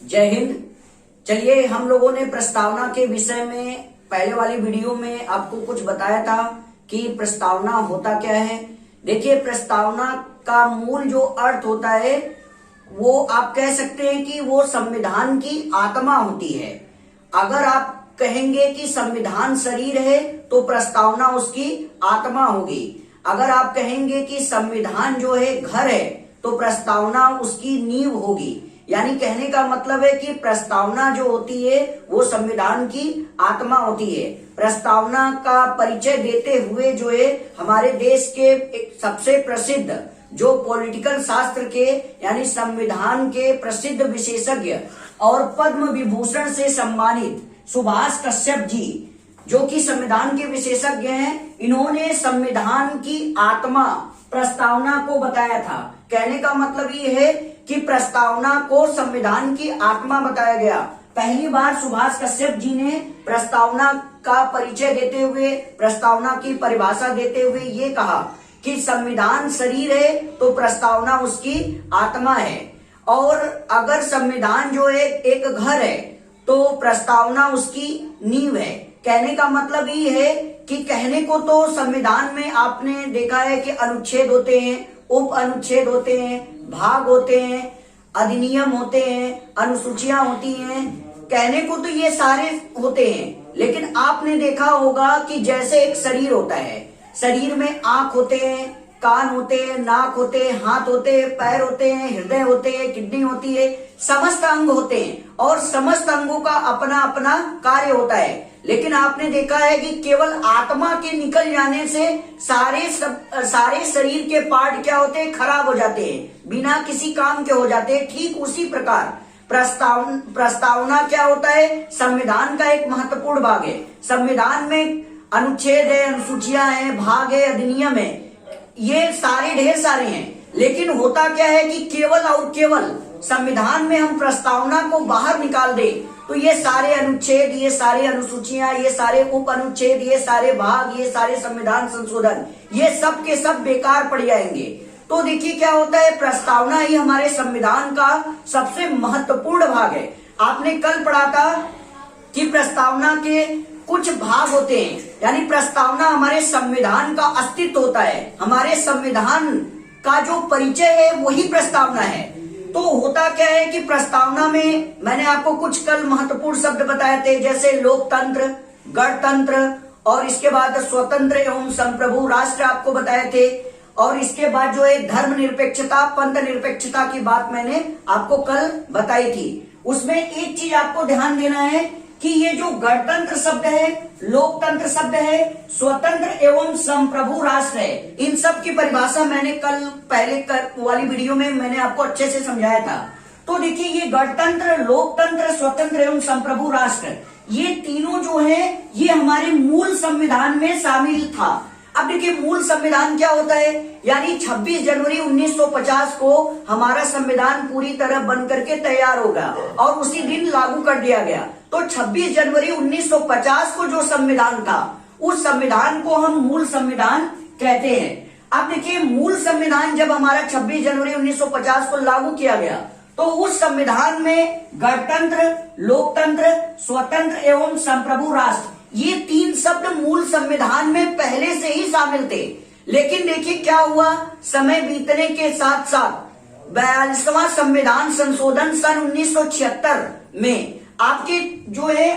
जय हिंद। चलिए, हम लोगों ने प्रस्तावना के विषय में पहले वाली वीडियो में आपको कुछ बताया था कि प्रस्तावना होता क्या है। देखिए, प्रस्तावना का मूल जो अर्थ होता है वो आप कह सकते हैं कि वो संविधान की आत्मा होती है। अगर आप कहेंगे कि संविधान शरीर है तो प्रस्तावना उसकी आत्मा होगी। अगर आप कहेंगे कि संविधान जो है घर है तो प्रस्तावना उसकी नींव होगी। यानी कहने का मतलब है कि प्रस्तावना जो होती है वो संविधान की आत्मा होती है। प्रस्तावना का परिचय देते हुए जो है हमारे देश के एक सबसे प्रसिद्ध जो पॉलिटिकल शास्त्र के यानी संविधान के प्रसिद्ध विशेषज्ञ और पद्म विभूषण से सम्मानित सुभाष कश्यप जी, जो कि संविधान के विशेषज्ञ हैं, इन्होंने संविधान की आत्मा प्रस्तावना को बताया था। कहने का मतलब ये है कि प्रस्तावना को संविधान की आत्मा बताया गया। पहली बार सुभाष कश्यप जी ने प्रस्तावना का परिचय देते हुए, प्रस्तावना की परिभाषा देते हुए ये कहा कि संविधान शरीर है तो प्रस्तावना उसकी आत्मा है, और अगर संविधान जो है एक घर है तो प्रस्तावना उसकी नींव है। कहने का मतलब ये है कि कहने को तो संविधान में आपने देखा है कि अनुच्छेद होते हैं, उप अनुच्छेद होते हैं, भाग होते हैं, अधिनियम होते हैं, अनुसूचियां होती हैं। कहने को तो ये सारे होते हैं, लेकिन आपने देखा होगा कि जैसे एक शरीर होता है, शरीर में आंख होते हैं, कान होते हैं, नाक होते हैं, हाथ होते हैं, पैर होते हैं, हृदय होते हैं, किडनी होती है, समस्त अंग होते हैं और समस्त अंगों का अपना अपना कार्य होता है। लेकिन आपने देखा है कि केवल आत्मा के निकल जाने से सारे शरीर के पार्ट क्या होते हैं, खराब हो जाते हैं, बिना किसी काम के हो जाते हैं। ठीक उसी प्रकार प्रस्तावना क्या होता है, संविधान का एक महत्वपूर्ण भाग है। संविधान में अनुच्छेद है, अनुसूचियां हैं, भाग है, अधिनियम है, ये सारे ढेर सारे हैं। लेकिन होता क्या है कि केवल और केवल संविधान में हम प्रस्तावना को बाहर निकाल दें तो ये सारे अनुच्छेद, ये सारे अनुसूचियां, ये सारे उप अनुच्छेद, ये सारे भाग, ये सारे संविधान संशोधन, ये सब के सब बेकार पड़ जाएंगे। तो देखिए क्या होता है, प्रस्तावना ही हमारे संविधान का सबसे महत्वपूर्ण भाग है। आपने कल पढ़ा था कि प्रस्तावना के कुछ भाग होते हैं, यानी प्रस्तावना हमारे संविधान का अस्तित्व होता है। हमारे संविधान का जो परिचय है वही प्रस्तावना है। तो होता क्या है कि प्रस्तावना में मैंने आपको कुछ कल महत्वपूर्ण शब्द बताए थे, जैसे लोकतंत्र, गणतंत्र, और इसके बाद स्वतंत्र एवं संप्रभु राष्ट्र आपको बताए थे, और इसके बाद जो है धर्मनिरपेक्षता, पंथ निरपेक्षता की बात मैंने आपको कल बताई थी। उसमें एक चीज आपको ध्यान देना है कि ये जो गणतंत्र शब्द है, लोकतंत्र शब्द है, स्वतंत्र एवं संप्रभु राष्ट्र है, इन सब की परिभाषा मैंने कल पहले वाली वीडियो में मैंने आपको अच्छे से समझाया था। तो देखिए, ये गणतंत्र, लोकतंत्र, स्वतंत्र एवं संप्रभु राष्ट्र, ये तीनों जो है ये हमारे मूल संविधान में शामिल था। अब देखिए, मूल संविधान क्या होता है, यानी 26 जनवरी 1950 को हमारा संविधान पूरी तरह बन करके तैयार होगा और उसी दिन लागू कर दिया गया। तो 26 जनवरी 1950 को जो संविधान था, उस संविधान को हम मूल संविधान कहते हैं। अब देखिए, मूल संविधान जब हमारा 26 जनवरी 1950 को लागू किया गया तो उस संविधान में गणतंत्र, लोकतंत्र, स्वतंत्र एवं संप्रभु राष्ट्र, ये तीन शब्द मूल संविधान में पहले से ही शामिल थे। लेकिन देखिए क्या हुआ, समय बीतने के साथ साथ 42वां संविधान संशोधन सन 1976 में आपके जो है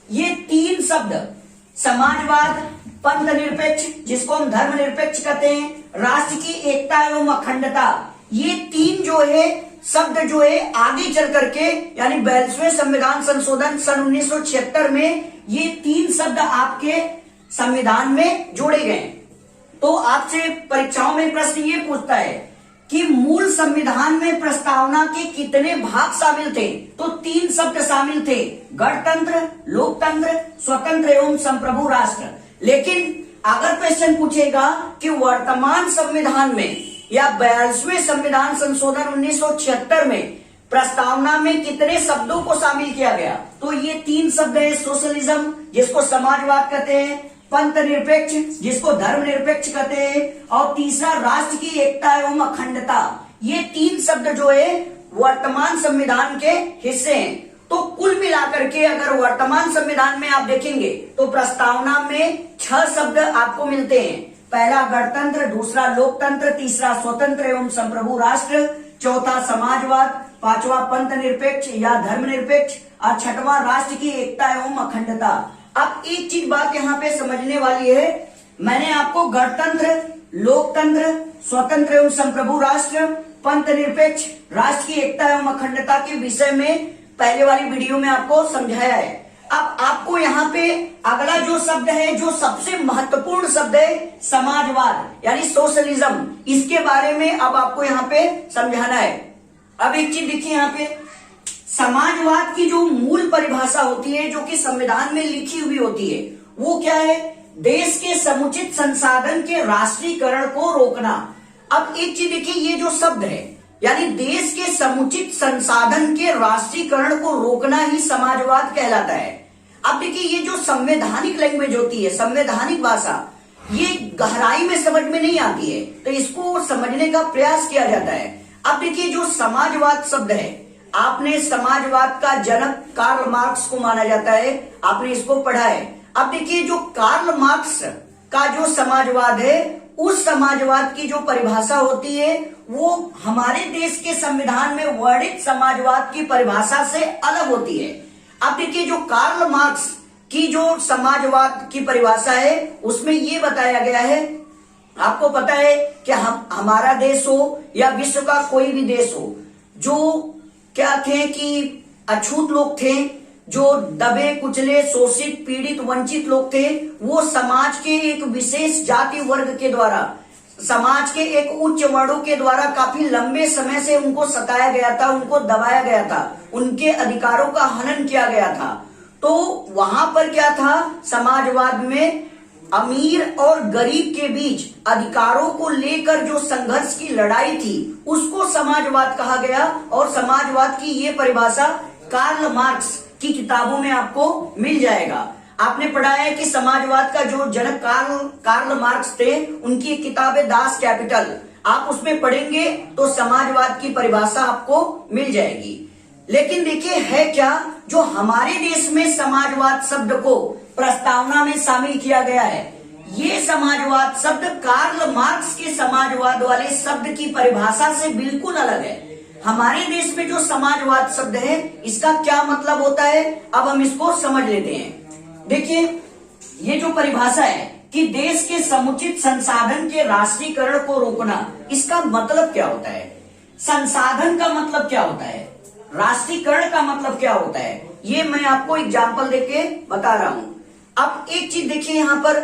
ये तीन शब्द, समाजवाद, पंथ निरपेक्ष जिसको हम धर्म निरपेक्ष कहते हैं, राष्ट्र की एकता एवं अखंडता, ये तीन जो है शब्द जो है आगे चल करके यानी 42वें संविधान संशोधन सन 1976 में ये तीन शब्द आपके संविधान में जोड़े गए। तो आपसे परीक्षाओं में प्रश्न ये पूछता है कि मूल संविधान में प्रस्तावना के कितने भाग शामिल थे, तो तीन शब्द शामिल थे, गणतंत्र, लोकतंत्र, स्वतंत्र एवं संप्रभु राष्ट्र। लेकिन अगर क्वेश्चन पूछेगा कि वर्तमान संविधान में या 42वें संविधान संशोधन 1976 में प्रस्तावना में कितने शब्दों को शामिल किया गया, तो ये तीन शब्द है, सोशलिज्म जिसको समाजवाद कहते हैं, पंथ निरपेक्ष जिसको धर्म निरपेक्ष कहते हैं, और तीसरा राष्ट्र की एकता एवं अखंडता। ये तीन शब्द जो है वर्तमान संविधान के हिस्से हैं। तो कुल मिलाकर के अगर वर्तमान संविधान में आप देखेंगे तो प्रस्तावना में 6 शब्द आपको मिलते हैं। पहला गणतंत्र, दूसरा लोकतंत्र, तीसरा स्वतंत्र एवं संप्रभु राष्ट्र, चौथा समाजवाद, पांचवा पंथ निरपेक्ष या धर्मनिरपेक्ष और छठवां राष्ट्र की एकता एवं अखंडता। अब एक चीज बात यहाँ पे समझने वाली है, मैंने आपको गणतंत्र, लोकतंत्र, स्वतंत्र एवं संप्रभु राष्ट्र, पंथ निरपेक्ष, राष्ट्र की एकता एवं अखंडता के विषय में पहले वाली वीडियो में आपको समझाया है। अब आपको यहाँ पे अगला जो शब्द है, जो सबसे महत्वपूर्ण शब्द है, समाजवाद यानी सोशलिज्म, इसके बारे में अब आपको यहाँ पे समझाना है। अब एक चीज देखिए यहाँ पे, समाजवाद की जो मूल परिभाषा होती है, जो कि संविधान में लिखी हुई होती है, वो क्या है? देश के समुचित संसाधन के राष्ट्रीयकरण को रोकना। अब एक चीज देखिए, ये जो शब्द है यानी देश के समुचित संसाधन के राष्ट्रीयकरण को रोकना ही समाजवाद कहलाता है। अब देखिए, ये जो संवैधानिक लैंग्वेज होती है, संवैधानिक भाषा, ये गहराई में समझ में नहीं आती है, तो इसको समझने का प्रयास किया जाता है। अब देखिए, जो समाजवाद शब्द है, आपने समाजवाद का जनक कार्ल मार्क्स को माना जाता है, आपने इसको पढ़ा है। अब देखिए, जो कार्ल मार्क्स का जो समाजवाद है, उस समाजवाद की जो परिभाषा होती है, वो हमारे देश के संविधान में वर्णित समाजवाद की परिभाषा से अलग होती है। अब देखिए, जो कार्ल मार्क्स की जो समाजवाद की परिभाषा है, उसमें ये बताया गया है, आपको पता है कि हमारा देश हो या विश्व का कोई भी देश हो, जो क्या थे कि अछूत लोग थे, जो दबे कुचले शोषित पीड़ित वंचित लोग थे, वो समाज के एक विशेष जाति वर्ग के द्वारा, समाज के एक उच्च वर्णों के द्वारा काफी लंबे समय से उनको सताया गया था, उनको दबाया गया था, उनके अधिकारों का हनन किया गया था। तो वहां पर क्या था, समाजवाद में अमीर और गरीब के बीच अधिकारों को लेकर जो संघर्ष की लड़ाई थी, उसको समाजवाद कहा गया। और समाजवाद की ये परिभाषा कार्ल मार्क्स की किताबों में आपको मिल जाएगा। आपने पढ़ा है कि समाजवाद का जो जनक कार्ल मार्क्स थे, उनकी किताब है दास कैपिटल, आप उसमें पढ़ेंगे तो समाजवाद की परिभाषा आपको मिल जाएगी। लेकिन देखिए, है क्या, जो हमारे देश में समाजवाद शब्द को प्रस्तावना में शामिल किया गया है, ये समाजवाद शब्द कार्ल मार्क्स के समाजवाद वाले शब्द की परिभाषा से बिल्कुल अलग है। हमारे देश में जो समाजवाद शब्द है, इसका क्या मतलब होता है, अब हम इसको समझ लेते हैं। देखिए, ये जो परिभाषा है कि देश के समुचित संसाधन के राष्ट्रीयकरण को रोकना, इसका मतलब क्या होता है? संसाधन का मतलब क्या होता है? राष्ट्रीयकरण का मतलब क्या होता है? ये मैं आपको एग्जाम्पल देके बता रहा हूं। अब एक चीज देखिए यहाँ पर,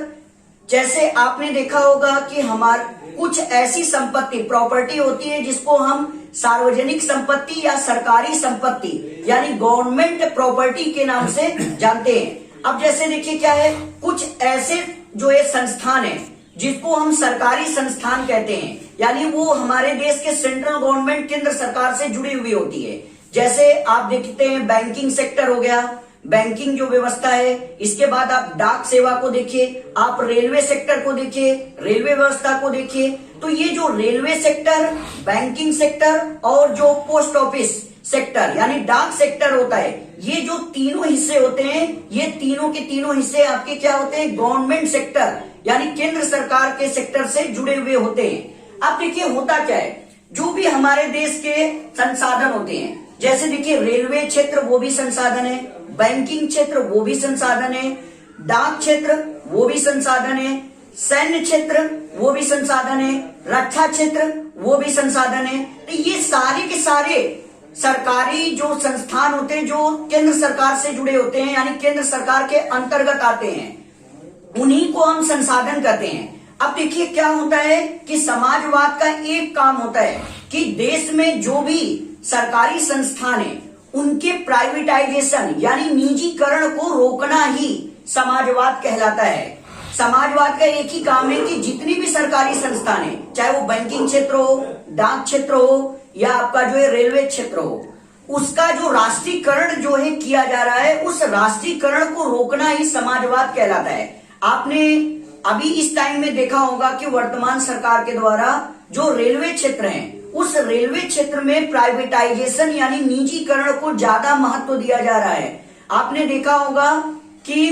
जैसे आपने देखा होगा कि हमारे कुछ ऐसी संपत्ति, प्रॉपर्टी होती है जिसको हम सार्वजनिक संपत्ति या सरकारी संपत्ति यानी गवर्नमेंट प्रॉपर्टी के नाम से जानते हैं। अब जैसे देखिए क्या है, कुछ ऐसे जो ये संस्थान है जिसको हम सरकारी संस्थान कहते हैं, यानी वो हमारे देश के सेंट्रल गवर्नमेंट, केंद्र सरकार से जुड़ी हुई होती है। जैसे आप देखते हैं बैंकिंग सेक्टर हो गया, बैंकिंग जो व्यवस्था है, इसके बाद आप डाक सेवा को देखिए, आप रेलवे सेक्टर को देखिए, रेलवे व्यवस्था को देखिए। तो ये जो रेलवे सेक्टर, बैंकिंग सेक्टर और जो पोस्ट ऑफिस सेक्टर यानी डाक सेक्टर होता है, ये जो तीनों हिस्से होते हैं, ये तीनों के तीनों हिस्से आपके क्या होते हैं? गवर्नमेंट सेक्टर यानी केंद्र सरकार के सेक्टर से जुड़े हुए होते हैं। अब देखिए, होता क्या है, जो भी हमारे देश के संसाधन होते हैं, जैसे देखिए रेलवे क्षेत्र वो भी संसाधन है, बैंकिंग क्षेत्र वो भी संसाधन है, डाक क्षेत्र वो भी संसाधन है, सैन्य क्षेत्र वो भी संसाधन है, रक्षा क्षेत्र वो भी संसाधन है। तो ये सारे के सारे सरकारी जो संस्थान होते हैं, जो केंद्र सरकार से जुड़े होते हैं, यानी केंद्र सरकार के अंतर्गत आते हैं, उन्हीं को हम संसाधन कहते हैं। अब देखिए क्या होता है कि समाजवाद का एक काम होता है कि देश में जो भी सरकारी संस्थान है, उनके प्राइवेटाइजेशन यानी निजीकरण को रोकना ही समाजवाद कहलाता है। समाजवाद का एक ही काम है कि जितनी भी सरकारी संस्थान है, चाहे वो बैंकिंग क्षेत्र हो, डाक क्षेत्र हो या आपका जो है रेलवे क्षेत्र हो, उसका जो राष्ट्रीयकरण जो है किया जा रहा है, उस राष्ट्रीयकरण को रोकना ही समाजवाद कहलाता है। आपने अभी इस टाइम में देखा होगा कि वर्तमान सरकार के द्वारा जो रेलवे क्षेत्र है, उस रेलवे क्षेत्र में प्राइवेटाइजेशन यानी निजीकरण को ज्यादा महत्व दिया जा रहा है। आपने देखा होगा कि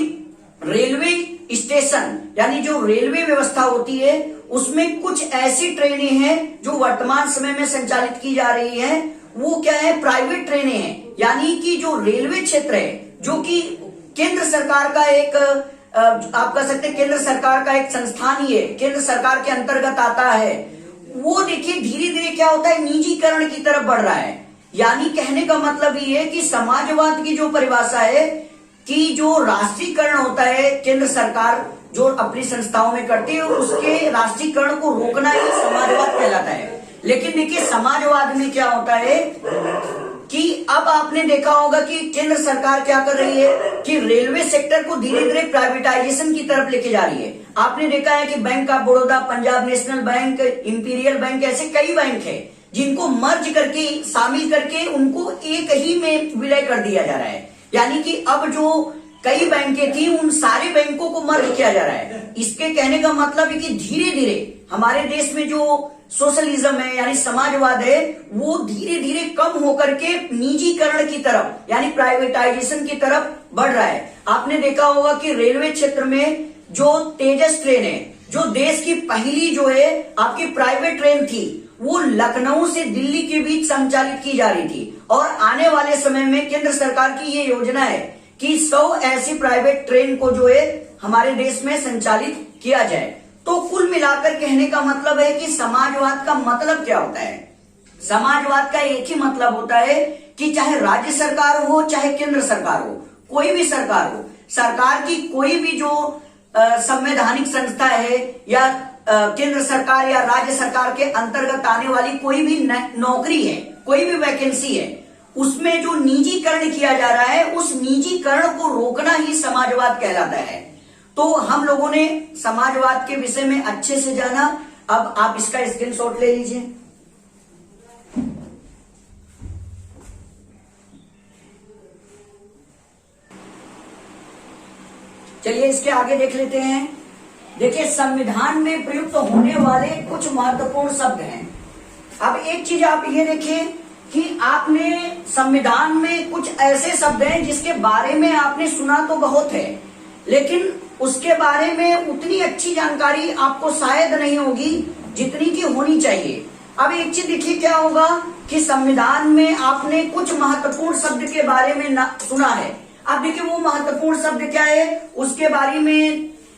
रेलवे स्टेशन यानी जो रेलवे व्यवस्था होती है उसमें कुछ ऐसी ट्रेनें हैं जो वर्तमान समय में संचालित की जा रही है, वो क्या है, प्राइवेट ट्रेनें हैं। यानी कि जो रेलवे क्षेत्र है जो कि केंद्र सरकार का एक आप कह सकते हैं केंद्र सरकार का एक संस्थान ही है, केंद्र सरकार के अंतर्गत आता है, वो देखिए धीरे धीरे क्या होता है, निजीकरण की तरफ बढ़ रहा है। यानी कहने का मतलब ये है कि समाजवाद की जो परिभाषा है कि जो राष्ट्रीयकरण होता है केंद्र सरकार जो अपनी संस्थाओं में करती है, उसके राष्ट्रीयकरण को रोकना ही समाजवाद कहलाता है। लेकिन देखिए समाजवाद में क्या होता है कि अब आपने देखा होगा कि केंद्र सरकार क्या कर रही है कि रेलवे सेक्टर को धीरे धीरे प्राइवेटाइजेशन की तरफ लेके जा रही है। आपने देखा है कि bank of Baroda, Punjab national bank, imperial bank, ऐसे कई बैंक है जिनको मर्ज करके शामिल करके उनको एक ही में विलय कर दिया जा रहा है। यानी कि अब जो कई बैंकें थी उन सारे बैंकों को मर्ज किया जा रहा है। इसके कहने का मतलब है कि धीरे धीरे हमारे देश में जो सोशलिज्म है यानी समाजवाद है वो धीरे धीरे कम होकर के निजीकरण की तरफ यानी प्राइवेटाइजेशन की तरफ बढ़ रहा है। आपने देखा होगा कि रेलवे क्षेत्र में जो तेजस ट्रेन है, जो देश की पहली जो है आपकी प्राइवेट ट्रेन थी, वो लखनऊ से दिल्ली के बीच संचालित की जा रही थी। और आने वाले समय में केंद्र सरकार की ये योजना है कि 100 ऐसी प्राइवेट ट्रेन को जो है हमारे देश में संचालित किया जाए। तो कुल मिलाकर कहने का मतलब है कि समाजवाद का मतलब क्या होता है? समाजवाद का एक ही मतलब होता है कि चाहे राज्य सरकार हो चाहे केंद्र सरकार हो, कोई भी सरकार हो, सरकार की कोई भी जो संवैधानिक संस्था है या केंद्र सरकार या राज्य सरकार के अंतर्गत आने वाली कोई भी नौकरी है, कोई भी वैकेंसी है, उसमें जो निजीकरण किया जा रहा है उस निजीकरण को रोकना ही समाजवाद कहलाता है। तो हम लोगों ने समाजवाद के विषय में अच्छे से जाना। अब आप इसका स्क्रीनशॉट ले लीजिए। चलिए इसके आगे देख लेते हैं। देखिए संविधान में प्रयुक्त होने वाले कुछ महत्वपूर्ण शब्द हैं। अब एक चीज आप ये देखिए कि आपने संविधान में कुछ ऐसे शब्द हैं जिसके बारे में आपने सुना तो बहुत है, लेकिन उसके बारे में उतनी अच्छी जानकारी आपको शायद नहीं होगी जितनी की होनी चाहिए। अब एक चीज देखिए क्या होगा कि संविधान में आपने कुछ महत्वपूर्ण शब्द के बारे में सुना है। अब देखिए वो महत्वपूर्ण शब्द क्या है उसके बारे में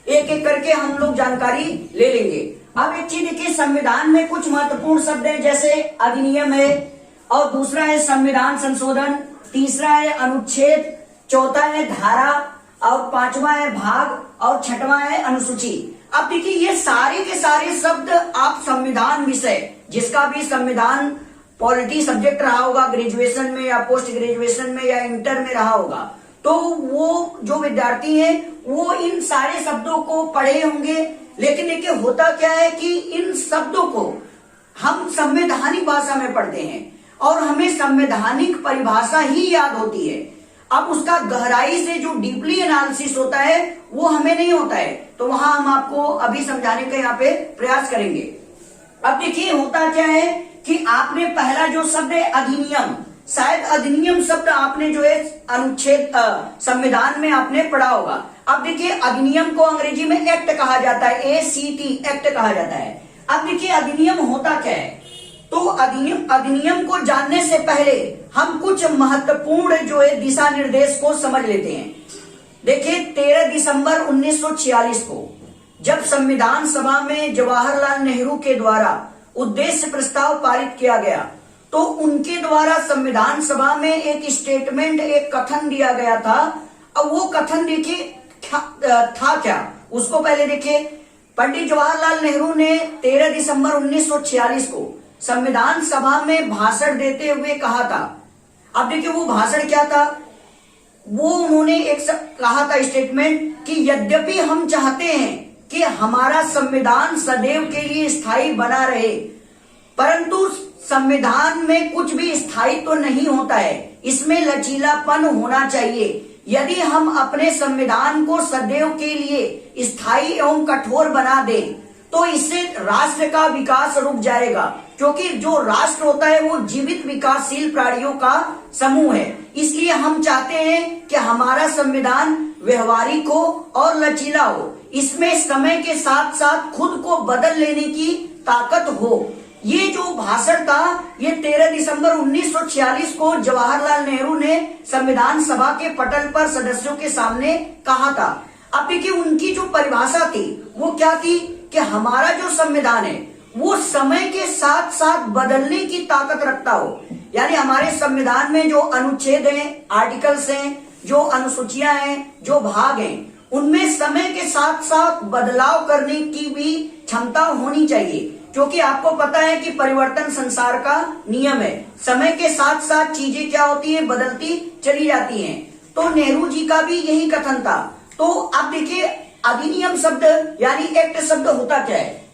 एक एक करके हम लोग जानकारी ले लेंगे। अब एक चीज देखिए संविधान में कुछ महत्वपूर्ण शब्द है, जैसे अधिनियम है, और दूसरा है संविधान संशोधन, तीसरा है अनुच्छेद, चौथा है धारा, और पांचवा है भाग, और छठवां है अनुसूची। अब देखिए ये सारे के सारे शब्द आप संविधान विषय जिसका भी संविधान पॉलिटी सब्जेक्ट रहा होगा ग्रेजुएशन में या पोस्ट ग्रेजुएशन में या इंटर में रहा होगा, तो वो जो विद्यार्थी हैं वो इन सारे शब्दों को पढ़े होंगे। लेकिन देखिए होता क्या है कि इन शब्दों को हम संवैधानिक भाषा में पढ़ते हैं और हमें संवैधानिक परिभाषा ही याद होती है। अब उसका गहराई से जो डीपली एनालिसिस होता है वो हमें नहीं होता है, तो वहां हम आपको अभी समझाने का यहाँ पे प्रयास करेंगे। अब देखिए होता क्या है कि आपने पहला जो शब्द है अधिनियम, शायद अधिनियम शब्द आपने जो है अनुच्छेद संविधान में आपने पढ़ा होगा। अब देखिए अधिनियम को अंग्रेजी में एक्ट कहा जाता है, ACT एक्ट कहा जाता है। अब देखिए अधिनियम होता क्या है, तो अधिनियम को जानने से पहले हम कुछ महत्वपूर्ण जो है दिशा निर्देश को समझ लेते हैं। देखिए 13 दिसंबर 1946 को जब संविधान सभा में जवाहरलाल नेहरू के द्वारा उद्देश्य प्रस्ताव पारित किया गया, तो उनके द्वारा संविधान सभा में एक स्टेटमेंट, एक कथन दिया गया था। अब वो कथन देखिए था क्या, उसको पहले देखिए। पंडित जवाहरलाल नेहरू ने 13 दिसंबर 1946 को संविधान सभा में भाषण देते हुए कहा था। अब देखिए वो भाषण क्या था, वो उन्होंने एक कहा था स्टेटमेंट कि यद्यपि हम चाहते हैं कि हमारा संविधान सदैव के लिए स्थायी बना रहे, परंतु संविधान में कुछ भी स्थायी तो नहीं होता है, इसमें लचीलापन होना चाहिए। यदि हम अपने संविधान को सदैव के लिए स्थायी एवं कठोर बना दें तो इससे राष्ट्र का विकास रुक जाएगा, क्योंकि जो राष्ट्र होता है वो जीवित विकासशील प्राणियों का समूह है। इसलिए हम चाहते हैं कि हमारा संविधान व्यवहारिक हो और लचीला हो, इसमें समय के साथ साथ खुद को बदल लेने की ताकत हो। ये जो भाषण था ये 13 दिसंबर 1946 को जवाहरलाल नेहरू ने संविधान सभा के पटल पर सदस्यों के सामने कहा था। अब देखिए उनकी जो परिभाषा थी वो क्या थी कि हमारा जो संविधान है वो समय के साथ साथ बदलने की ताकत रखता हो। यानी हमारे संविधान में जो अनुच्छेद हैं, आर्टिकल्स हैं, जो अनुसूचियां हैं, जो भाग हैं, उनमें समय के साथ साथ बदलाव करने की भी क्षमता होनी चाहिए, क्योंकि आपको पता है कि परिवर्तन संसार का नियम है। समय के साथ साथ चीजें क्या होती है, बदलती चली जाती हैं। तो नेहरू जी का भी यही कथन था। तो आप देखिए अधिनियम शब्द यानी एक्ट शब्द होता क्या है।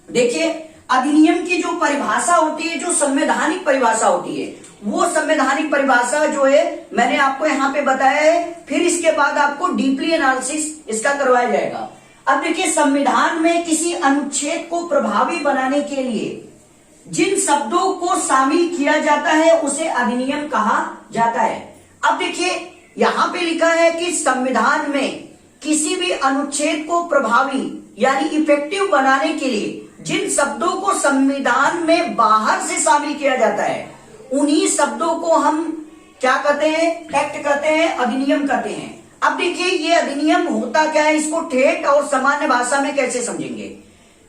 देखिए अधिनियम की जो परिभाषा होती है, जो संवैधानिक परिभाषा होती है, वो संवैधानिक परिभाषा जो है मैंने आपको यहाँ पे बताया है। फिर इसके बाद आपको डीपली एनालिसिस इसका करवाया जाएगा। अब देखिए संविधान में किसी अनुच्छेद को प्रभावी बनाने के लिए जिन शब्दों को शामिल किया जाता है उसे अधिनियम कहा जाता है। अब देखिए यहाँ पे लिखा है कि संविधान में किसी भी अनुच्छेद को प्रभावी यानी इफेक्टिव बनाने के लिए जिन शब्दों को संविधान में बाहर से शामिल किया जाता है उन्हीं शब्दों को हम क्या कहते हैं, एक्ट कहते हैं, अधिनियम कहते हैं। अब देखिए ये अधिनियम होता क्या है, इसको ठेठ और सामान्य भाषा में कैसे समझेंगे।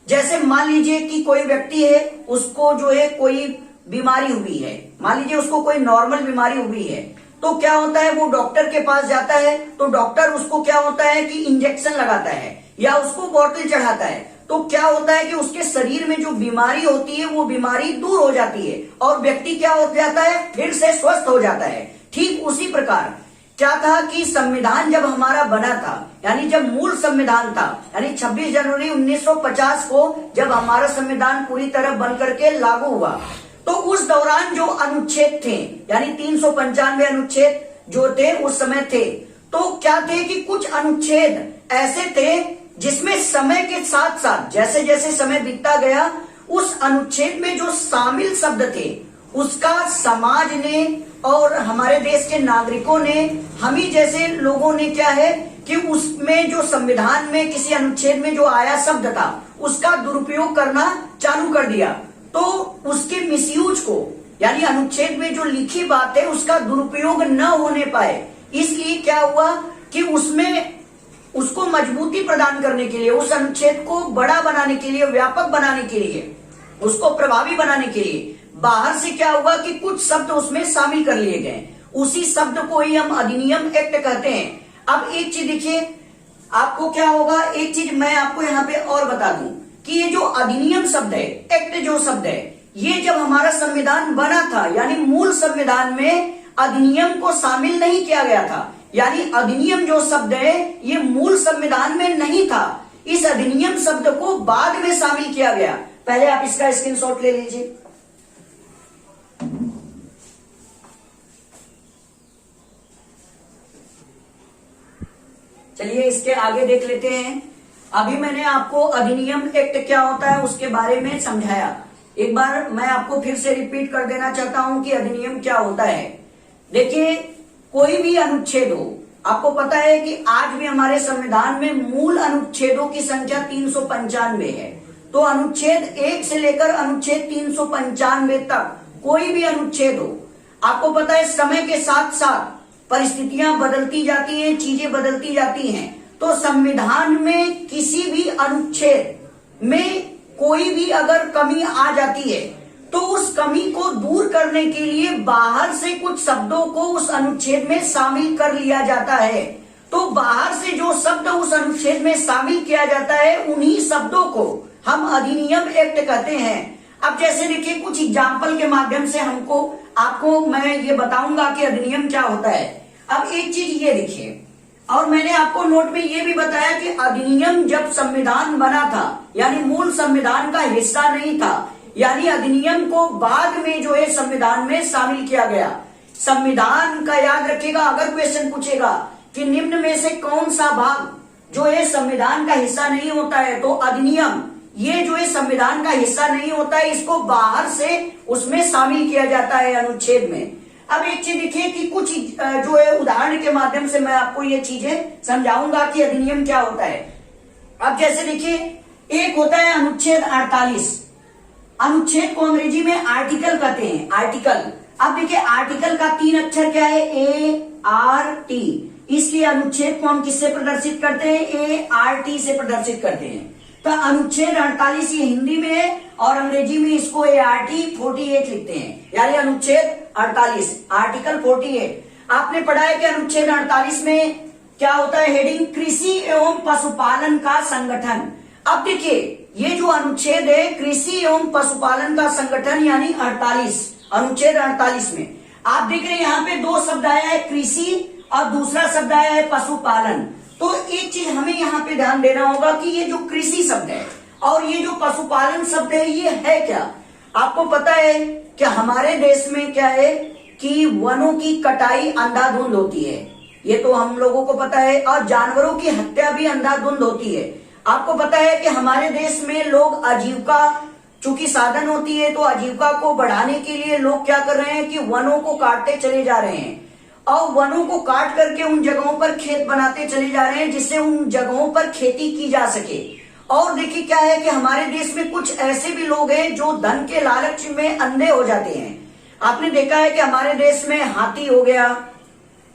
जैसे मान लीजिए कि कोई व्यक्ति है, उसको जो है कोई बीमारी हुई है, मान लीजिए उसको कोई नॉर्मल बीमारी हुई है, तो क्या होता है वो डॉक्टर के पास जाता है, तो डॉक्टर उसको क्या होता है कि इंजेक्शन लगाता है या उसको बोतल चढ़ाता है। तो क्या होता है कि उसके शरीर में जो बीमारी होती है वो बीमारी दूर हो जाती है और व्यक्ति क्या हो जाता है, फिर से स्वस्थ हो जाता है। ठीक उसी प्रकार क्या था कि संविधान जब हमारा बना था, यानी जब मूल संविधान था, यानी 26 जनवरी 1950 को जब हमारा संविधान पूरी तरह बन करके लागू हुआ, तो उस दौरान जो अनुच्छेद थे यानी 395 अनुच्छेद जो थे उस समय थे, तो क्या थे कि कुछ अनुच्छेद ऐसे थे जिसमें समय के साथ साथ जैसे जैसे समय बीतता गया उस अनुच्छेद में जो शामिल शब्द थे उसका समाज ने और हमारे देश के नागरिकों ने, हम ही जैसे लोगों ने क्या है कि उसमें जो संविधान में किसी अनुच्छेद में जो आया शब्द था उसका दुरुपयोग करना चालू कर दिया। तो उसके मिसयूज को यानी अनुच्छेद में जो लिखी बात है उसका दुरुपयोग न होने पाए, इसलिए क्या हुआ कि उसमें उसको मजबूती प्रदान करने के लिए, उस अनुच्छेद को बड़ा बनाने के लिए, व्यापक बनाने के लिए, उसको प्रभावी बनाने के लिए बाहर से क्या हुआ कि कुछ शब्द उसमें शामिल कर लिए गए। उसी शब्द को ही हम अधिनियम एक्ट कहते हैं। अब एक चीज देखिए, आपको क्या होगा, एक चीज मैं आपको यहाँ पे और बता दूं कि ये जो अधिनियम शब्द है, एक्ट जो शब्द है, ये जब हमारा संविधान बना था यानी मूल संविधान में अधिनियम को शामिल नहीं किया गया था। यानी अधिनियम जो शब्द है ये मूल संविधान में नहीं था, इस अधिनियम शब्द को बाद में शामिल किया गया। पहले आप इसका स्क्रीनशॉट ले लीजिए। चलिए इसके आगे देख लेते हैं। अभी मैंने आपको अधिनियम एक्ट क्या होता है उसके बारे में समझाया। एक बार मैं आपको फिर से रिपीट कर देना चाहता हूं कि अधिनियम क्या होता है। देखिए कोई भी अनुच्छेद हो, आपको पता है कि आज भी हमारे संविधान में मूल अनुच्छेदों की संख्या 395 है। तो अनुच्छेद 1 से लेकर अनुच्छेद 395 तक कोई भी अनुच्छेद हो, आपको पता है समय के साथ साथ परिस्थितियां बदलती जाती हैं, चीजें बदलती जाती हैं। तो संविधान में किसी भी अनुच्छेद में कोई भी अगर कमी आ जाती है तो उस कमी को दूर करने के लिए बाहर से कुछ शब्दों को उस अनुच्छेद में शामिल कर लिया जाता है। तो बाहर से जो शब्द उस अनुच्छेद में शामिल किया जाता है उन्हीं शब्दों को हम अधिनियम एक्ट कहते हैं। अब जैसे देखिए कुछ एग्जाम्पल के माध्यम से आपको मैं ये बताऊंगा कि अधिनियम क्या होता है। अब एक चीज ये देखिए, और मैंने आपको नोट में ये भी बताया कि अधिनियम जब संविधान बना था यानी मूल संविधान का हिस्सा नहीं था, यानी अधिनियम को बाद में जो है संविधान में शामिल किया गया। संविधान का याद रखिएगा, अगर क्वेश्चन पूछेगा कि निम्न में से कौन सा भाग जो है संविधान का हिस्सा नहीं होता है, तो अधिनियम ये जो है संविधान का हिस्सा नहीं होता है, इसको बाहर से उसमें शामिल किया जाता है अनुच्छेद में। अब एक चीज देखिए कि कुछ जो है उदाहरण के माध्यम से मैं आपको ये चीजें समझाऊंगा कि अधिनियम क्या होता है। अब जैसे देखिए, एक होता है अनुच्छेद 48। अनुच्छेद को अंग्रेजी में आर्टिकल कहते हैं, आर्टिकल। अब देखिए आर्टिकल का 3 अक्षर क्या है, ART, इसलिए अनुच्छेद को हम किससे प्रदर्शित करते हैं, ART से प्रदर्शित करते हैं। तो अनुच्छेद 48 ये हिंदी में है और अंग्रेजी में इसको ART 48 लिखते हैं, यानी अनुच्छेद 48, आर्टिकल 48। आपने पढ़ा है कि अनुच्छेद 48 में क्या होता है, हेडिंग कृषि एवं पशुपालन का संगठन। अब देखिए ये जो अनुच्छेद है कृषि एवं पशुपालन का संगठन यानी 48, अनुच्छेद 48 में आप देख रहे हैं यहाँ पे 2 शब्द आया है, कृषि और दूसरा शब्द आया है पशुपालन। तो एक चीज हमें यहाँ पे ध्यान देना होगा कि ये जो कृषि शब्द है और ये जो पशुपालन शब्द है ये है क्या। आपको पता है कि हमारे देश में क्या है कि वनों की कटाई अंधाधुंध होती है, ये तो हम लोगों को पता है, और जानवरों की हत्या भी अंधाधुंध होती है। आपको पता है कि हमारे देश में लोग आजीविका, चूंकि साधन होती है तो आजीविका को बढ़ाने के लिए लोग क्या कर रहे हैं कि वनों को काटते चले जा रहे हैं और वनों को काट करके उन जगहों पर खेत बनाते चले जा रहे हैं जिससे उन जगहों पर खेती की जा सके। और देखिए क्या है कि हमारे देश में कुछ ऐसे भी लोग हैं जो धन के लालच में अंधे हो जाते हैं। आपने देखा है कि हमारे देश में हाथी हो गया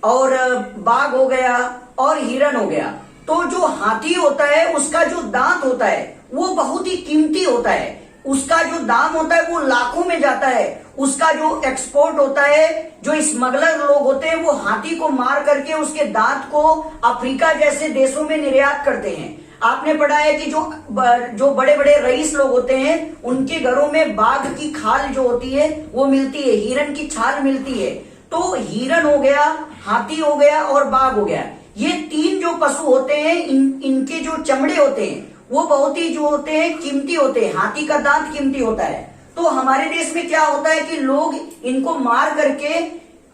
और बाघ हो गया और हिरण हो गया। तो जो हाथी होता है उसका जो दांत होता है वो बहुत ही कीमती होता है, उसका जो दाम होता है वो लाखों में जाता है। उसका जो एक्सपोर्ट होता है, जो स्मगलर लोग होते हैं वो हाथी को मार करके उसके दांत को अफ्रीका जैसे देशों में निर्यात करते हैं। आपने पढ़ा है कि जो बड़े बड़े रईस लोग होते हैं उनके घरों में बाघ की खाल जो होती है वो मिलती है, हिरण की छाल मिलती है। तो हिरण हो गया, हाथी हो गया और बाघ हो गया, ये 3 जो पशु होते हैं इनके जो चमड़े होते हैं वो बहुत ही जो होते हैं कीमती होते हैं। हाथी का दांत कीमती होता है। तो हमारे देश में क्या होता है कि लोग इनको मार करके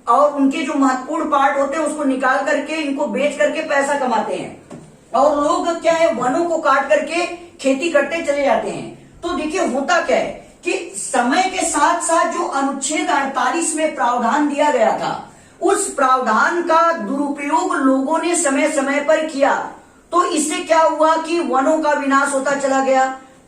और उनके जो महत्वपूर्ण पार्ट होते हैं उसको निकाल करके इनको बेच करके पैसा कमाते हैं और लोग क्या है वनों को काट करके खेती करते चले जाते हैं। तो देखिए होता क्या है कि समय के साथ साथ जो अनुच्छेद 48 में प्रावधान दिया गया था उस प्रावधान का दुरुपयोग लोगों ने समय समय पर किया। तो इससे क्या हुआ कि वनों का विनाश होता चला गया,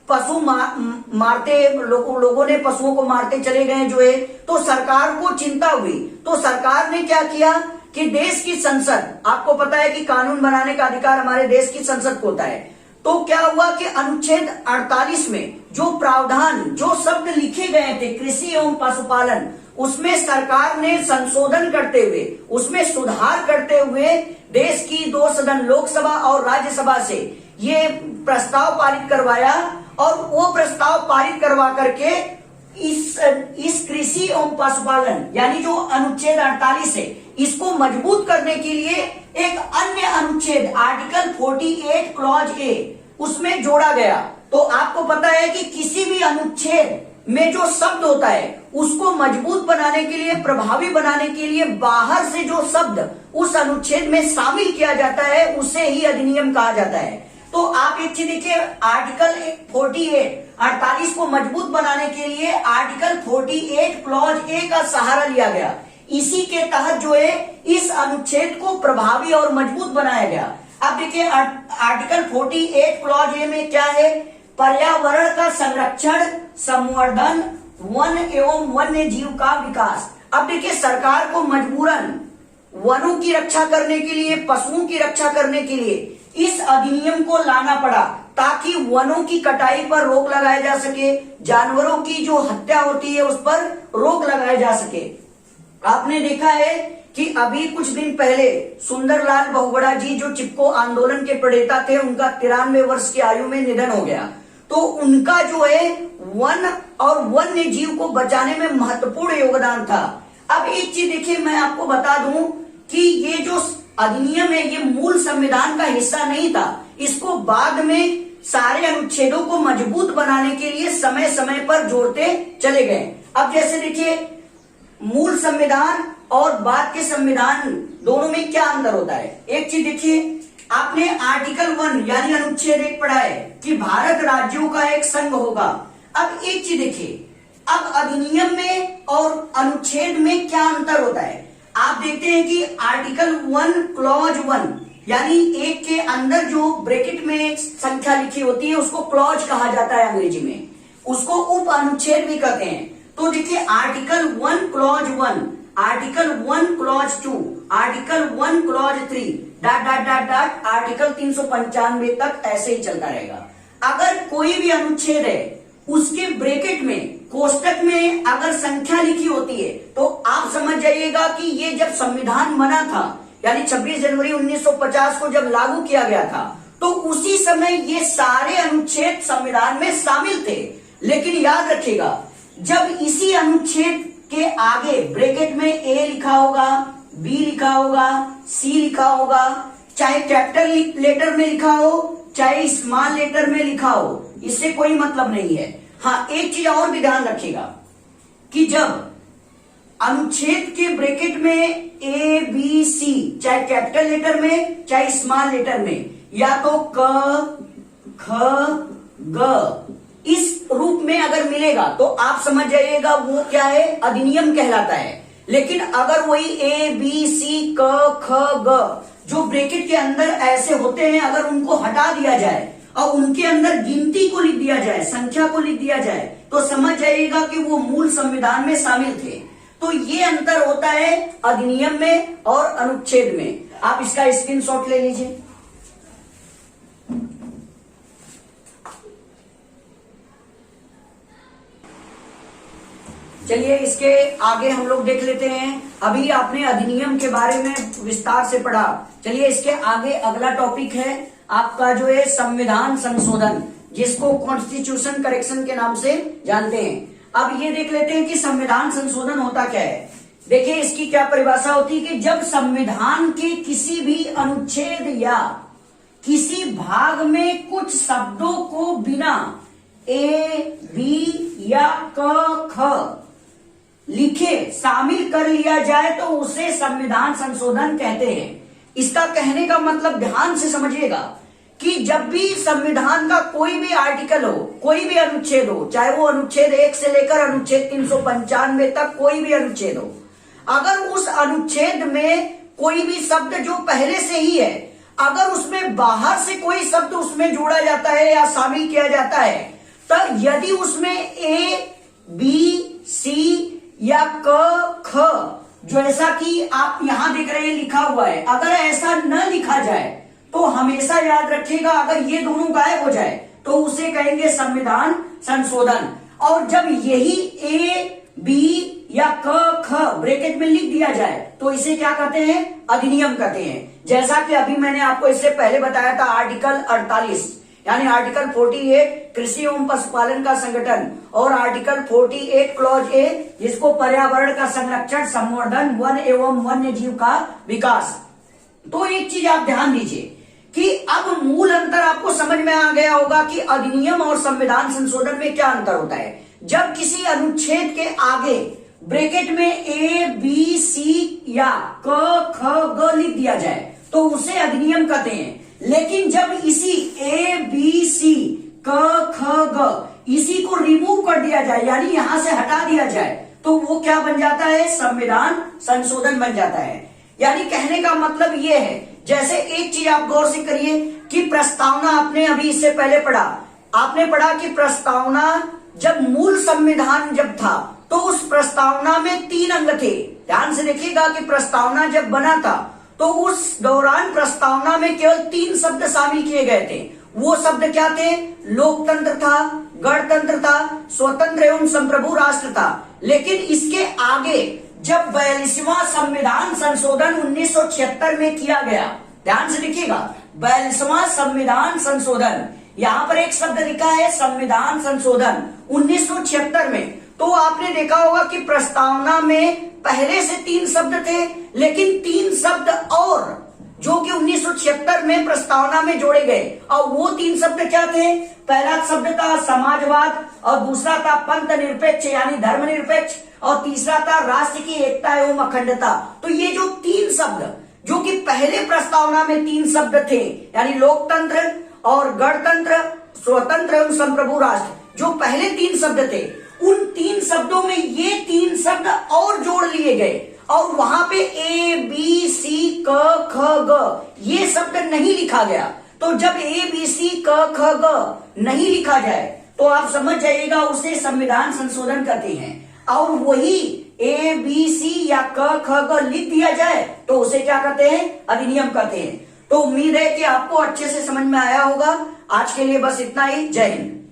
पशु मारते लोगों ने पशुओं को मारते चले गए जो है। तो सरकार को चिंता हुई, तो सरकार ने क्या किया कि देश की संसद, आपको पता है कि कानून बनाने का अधिकार हमारे देश की संसद को होता है। तो क्या हुआ कि अनुच्छेद 48 में जो प्रावधान, जो शब्द लिखे गए थे कृषि एवं पशुपालन, उसमें सरकार ने संशोधन करते हुए, उसमें सुधार करते हुए देश की 2 सदन लोकसभा और राज्यसभा से ये प्रस्ताव पारित करवाया और वो प्रस्ताव पारित करवा करके इस कृषि एवं पशुपालन यानी जो अनुच्छेद 48 है इसको मजबूत करने के लिए एक अन्य अनुच्छेद आर्टिकल 48 क्लॉज ए उसमें जोड़ा गया। तो आपको पता है कि किसी भी अनुच्छेद में जो शब्द होता है उसको मजबूत बनाने के लिए, प्रभावी बनाने के लिए बाहर से जो शब्द उस अनुच्छेद में शामिल किया जाता है उसे ही अधिनियम कहा जाता है। तो आप एक चीज देखिए, आर्टिकल 48 को मजबूत बनाने के लिए आर्टिकल 48 क्लॉज ए का सहारा लिया गया। इसी के तहत जो है इस अनुच्छेद को प्रभावी और मजबूत बनाया गया। अब देखिए आर्टिकल 48 क्लॉज ए में क्या है, पर्यावरण का संरक्षण, संवर्धन, वन एवं वन्य जीव का विकास। अब देखिए सरकार को मजबूरन वनों की रक्षा करने के लिए, पशुओं की रक्षा करने के लिए इस अधिनियम को लाना पड़ा ताकि वनों की कटाई पर रोक लगाया जा सके, जानवरों की जो हत्या होती है उस पर रोक लगाया जा सके। आपने देखा है कि अभी कुछ दिन पहले सुंदरलाल बहुगुणा जी जो चिपको आंदोलन के प्रणेता थे, उनका 93 वर्ष की आयु में निधन हो गया। तो उनका जो है वन और वन्य जीव को बचाने में महत्वपूर्ण योगदान था। अब एक चीज देखिए, मैं आपको बता दूं कि ये जो अधिनियम है ये मूल संविधान का हिस्सा नहीं था, इसको बाद में सारे अनुच्छेदों को मजबूत बनाने के लिए समय समय पर जोड़ते चले गए। अब जैसे देखिए मूल संविधान और बाद के संविधान दोनों में क्या अंतर होता है। एक चीज देखिए आपने आर्टिकल 1 यानी अनुच्छेद 1 पढ़ा है कि भारत राज्यों का एक संघ होगा। अब एक चीज देखिए, अब अधिनियम में और अनुच्छेद में क्या अंतर होता है। आप देखते हैं कि आर्टिकल 1 क्लॉज 1 यानी एक के अंदर जो ब्रैकेट में संख्या लिखी होती है उसको क्लॉज कहा जाता है अंग्रेजी में, उसको उप अनुच्छेद भी कहते हैं। तो देखिए article 1 clause 1, article 1 clause 2, article 1 clause 3 dot dot dot dot article 395 तक ऐसे ही चलता रहेगा। अगर कोई भी अनुच्छेद है उसके ब्रैकेट में कोष्टक में अगर संख्या लिखी होती है तो आप समझ जाइएगा कि ये जब संविधान बना था यानी 26 जनवरी 1950 को जब लागू किया गया था तो उसी समय ये सारे अनुच्छेद संविधान में शामिल थे। लेकिन याद रखिएगा जब इसी अनुच्छेद के आगे ब्रैकेट में ए लिखा होगा, बी लिखा होगा, सी लिखा होगा, चाहे कैपिटल लेटर में लिखा हो चाहे स्मॉल लेटर में लिखा हो, इससे कोई मतलब नहीं है। हाँ, एक चीज और भी ध्यान रखिएगा कि जब अनुच्छेद के ब्रैकेट में ए बी सी चाहे कैपिटल लेटर में चाहे स्मॉल लेटर में या तो क ख ग इस रूप में अगर मिलेगा तो आप समझ जाइएगा वो क्या है, अधिनियम कहलाता है। लेकिन अगर वही ए बी सी क ख ग जो ब्रैकेट के अंदर ऐसे होते हैं अगर उनको हटा दिया जाए और उनके अंदर गिनती को लिख दिया जाए, संख्या को लिख दिया जाए तो समझ जाइएगा कि वो मूल संविधान में शामिल थे। तो ये अंतर होता है अधिनियम में और अनुच्छेद में। आप इसका स्क्रीनशॉट ले लीजिए। चलिए इसके आगे हम लोग देख लेते हैं। अभी आपने अधिनियम के बारे में विस्तार से पढ़ा। चलिए इसके आगे अगला टॉपिक है आपका जो है संविधान संशोधन, जिसको कॉन्स्टिट्यूशन करेक्शन के नाम से जानते हैं। अब ये देख लेते हैं कि संविधान संशोधन होता क्या है। देखिए इसकी क्या परिभाषा होती है कि जब संविधान के किसी भी अनुच्छेद या किसी भाग में कुछ शब्दों को बिना ए बी या क ख लिखे शामिल कर लिया जाए तो उसे संविधान संशोधन कहते हैं। इसका कहने का मतलब ध्यान से समझिएगा कि जब भी संविधान का कोई भी आर्टिकल हो, कोई भी अनुच्छेद हो, चाहे वो अनुच्छेद 1 से लेकर अनुच्छेद 395 तक कोई भी अनुच्छेद हो, अगर उस अनुच्छेद में कोई भी शब्द जो पहले से ही है अगर उसमें बाहर से कोई शब्द उसमें जोड़ा जाता है या शामिल किया जाता है तो यदि उसमें ए बी सी या क ख जैसा कि आप यहां देख रहे हैं लिखा हुआ है, अगर ऐसा न लिखा जाए तो हमेशा याद रखिएगा अगर ये दोनों गायब हो जाए तो उसे कहेंगे संविधान संशोधन। और जब यही ए बी या क ख ब्रैकेट में लिख दिया जाए तो इसे क्या कहते हैं, अधिनियम कहते हैं। जैसा कि अभी मैंने आपको इससे पहले बताया था आर्टिकल 48 यानी आर्टिकल 48 कृषि एवं पशुपालन का संगठन और आर्टिकल 48 क्लॉज ए जिसको पर्यावरण का संरक्षण, संवर्धन, वन एवं वन्य जीव का विकास। तो एक चीज आप ध्यान दीजिए कि अब मूल अंतर आपको समझ में आ गया होगा कि अधिनियम और संविधान संशोधन में क्या अंतर होता है। जब किसी अनुच्छेद के आगे ब्रैकेट में ए बी सी या क ख ग लिख दिया जाए तो उसे अधिनियम कहते हैं। लेकिन जब इसी ए बी सी क ख ग इसी को रिमूव कर दिया जाए यानी यहां से हटा दिया जाए तो वो क्या बन जाता है, संविधान संशोधन बन जाता है। यानी कहने का मतलब ये है, जैसे एक चीज आप गौर से करिए कि प्रस्तावना आपने अभी इससे पहले पढ़ा, आपने पढ़ा कि प्रस्तावना जब मूल संविधान जब था तो उस प्रस्तावना में 3 अंग थे। ध्यान से देखिएगा कि प्रस्तावना जब बना था तो उस दौरान प्रस्तावना में केवल 3 शब्द शामिल किए गए थे। वो शब्द क्या थे, लोकतंत्र था, गणतंत्र था, स्वतंत्र एवं संप्रभु राष्ट्र था। लेकिन इसके आगे जब 42वां संविधान संशोधन 1976 में किया गया, ध्यान से देखिएगा 42वां संविधान संशोधन, यहां पर एक शब्द लिखा है संविधान संशोधन 1976 में। तो आपने देखा होगा कि प्रस्तावना में पहले से 3 शब्द थे लेकिन 3 शब्द और जो कि 1976 में प्रस्तावना में जोड़े गए। और वो 3 शब्द क्या थे, पहला शब्द था समाजवाद और दूसरा था पंथ निरपेक्ष यानी धर्मनिरपेक्ष और तीसरा था राष्ट्र की एकता एवं अखंडता। तो ये जो 3 शब्द जो कि पहले प्रस्तावना में 3 शब्द थे, यानी लोकतंत्र और गणतंत्र, स्वतंत्र एवं संप्रभु राष्ट्र, जो पहले 3 शब्द थे, उन 3 शब्दों में ये 3 शब्द और जोड़ लिए गए और वहां पे ए बी सी क ख ग ये शब्द नहीं लिखा गया। तो जब ए बी सी क ख ग नहीं लिखा जाए तो आप समझ जाइएगा उसे संविधान संशोधन कहते हैं, और वही ए बी सी या क ख ग लिख दिया जाए तो उसे क्या कहते हैं, अधिनियम कहते हैं। तो उम्मीद है कि आपको अच्छे से समझ में आया होगा। आज के लिए बस इतना ही। जय हिंद।